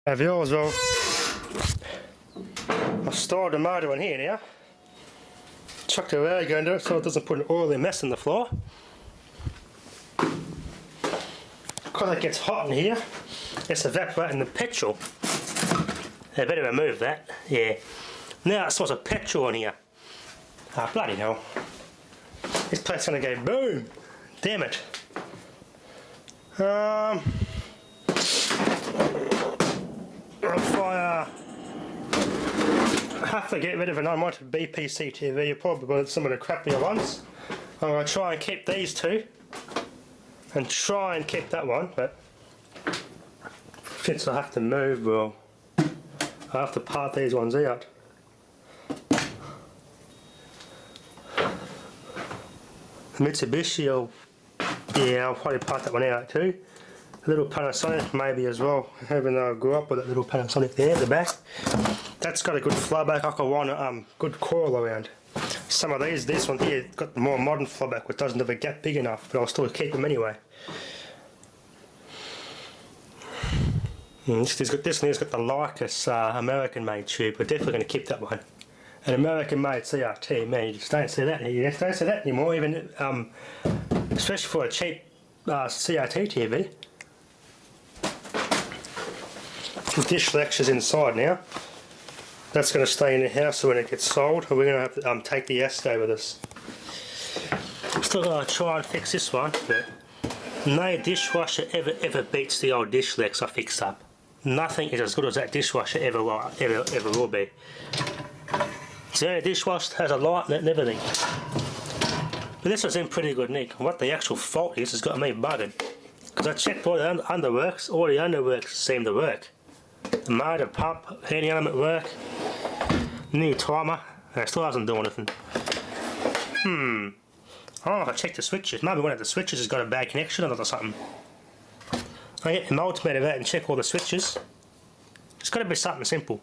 Have yours, well, I've stored the motor in here now. Chucked a rag under it so it doesn't put an oily mess in the floor. Because it gets hot in here, it's evaporating the petrol. I better remove that, yeah. Now it smells of petrol in here. Ah, bloody hell. This place is going to go boom. Damn it. If I have to get rid of an unwanted BPC TV, you'll probably buy some of the crappier ones. I'm going to try and keep these two and try and keep that one, but since I have to move, well, I have to part these ones out. The Mitsubishi, I'll probably part that one out too. A little Panasonic maybe as well, even though I grew up with that little Panasonic there at the back. That's got a good flowback. I want a good coil around. Some of these, this one here, got the more modern flowback which doesn't have a gap big enough, but I'll still keep them anyway. This one here's got the Lycus American made tube. We're definitely going to keep that one. An American made CRT, man, you just don't see that here. You just don't see that anymore, even especially for a cheap CRT TV. The dish lecture's inside now. That's going to stay in the house so when it gets sold, we're going to have to take the Esco with us. Still going to try and fix this one, but no dishwasher ever beats the old dish lex I fixed up. Nothing is as good as that dishwasher ever will be. It's the only dishwasher that has a light in it and everything. But this was in pretty good nick. What the actual fault is has got me buggered. Because I checked all the underworks, all the underworks seem to work. The motor, pump, heating element work, new timer, and it still doesn't do anything. I don't know if I checked the switches. Maybe one of the switches has got a bad connection or something. I get the multimeter out and check all the switches. It's got to be something simple.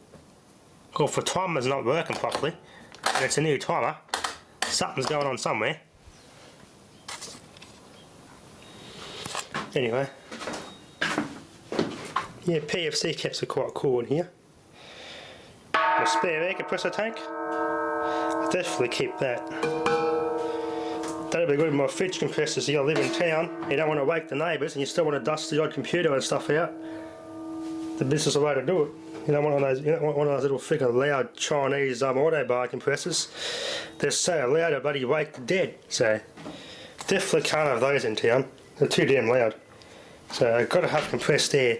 Or if the timer's not working properly, and it's a new timer, something's going on somewhere. Anyway. Yeah, PFC caps are quite cool in here. A spare air compressor tank. I'll definitely keep that. That'll be good with my fridge compressors. You live in town, you don't want to wake the neighbours and you still want to dust the odd computer and stuff out. This is the way to do it. You don't want one of those little freaking loud Chinese auto bar compressors. They're so loud they'll bloody wake the dead. So definitely can't have those in town. They're too damn loud. So I've got to have compressed air.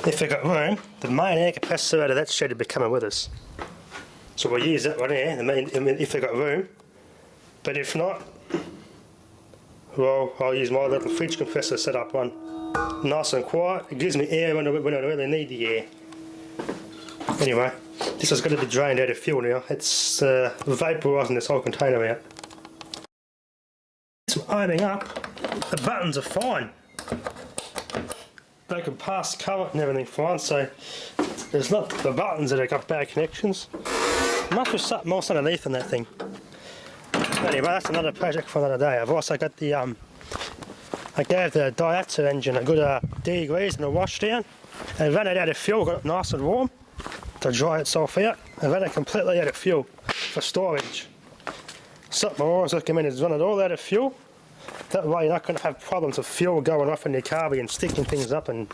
If we've got room, the main air compressor out of that shed will be coming with us. So we'll use that one there, if we've got room. But if not, well, I'll use my little fridge compressor setup one. Nice and quiet, it gives me air when I really need the air. Anyway, this has got to be drained out of fuel now. It's vaporising this whole container out. It's opening up, the buttons are fine. They can pass current and everything fine, so there's not the buttons that have got bad connections. There must be something else underneath in that thing. Anyway, that's another project for another day. I've also got the I gave the Daihatsu engine a good degrease and a washdown, and ran it out of fuel, got it nice and warm to dry itself out, and ran it completely out of fuel for storage. Something I always recommend is run it all out of fuel. That way you're not going to have problems of fuel going off in your car and sticking things up and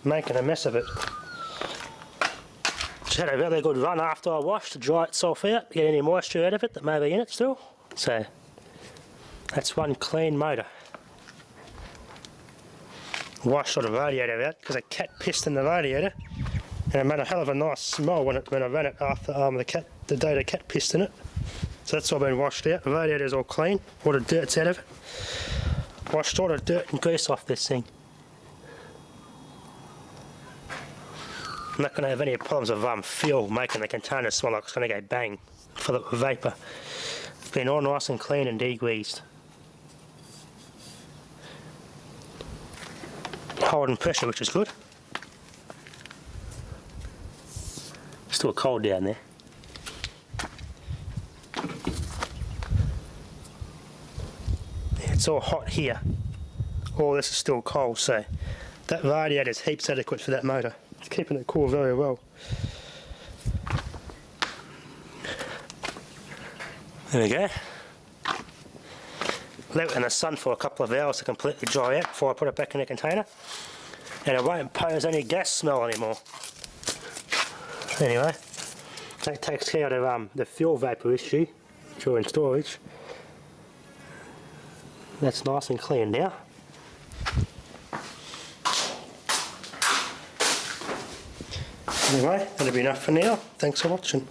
making a mess of it. Just had a really good run after I washed to dry itself out, get any moisture out of it that may be in it still. So that's one clean motor. Washed all the radiator out because a cat pissed in the radiator, and it made a hell of a nice smell when I ran it after the day the cat pissed in it. So that's all been washed out. The radiator's all clean, all the dirt's out of it. Washed all the dirt and grease off this thing. I'm not going to have any problems with fuel making the container smell like it's going to go bang, fill it with vapour. It's been all nice and clean and degreased. Holding pressure, which is good. Still cold down there. It's all hot here. All this is still cold, so That radiator's heaps adequate for that motor. It's keeping it cool very well. There we go. Leave it in the sun for a couple of hours to completely dry out before I put it back in the container. And it won't pose any gas smell anymore. Anyway, that takes care of the fuel vapour issue during storage. That's nice and clean now. Anyway, that'll be enough for now. Thanks for watching.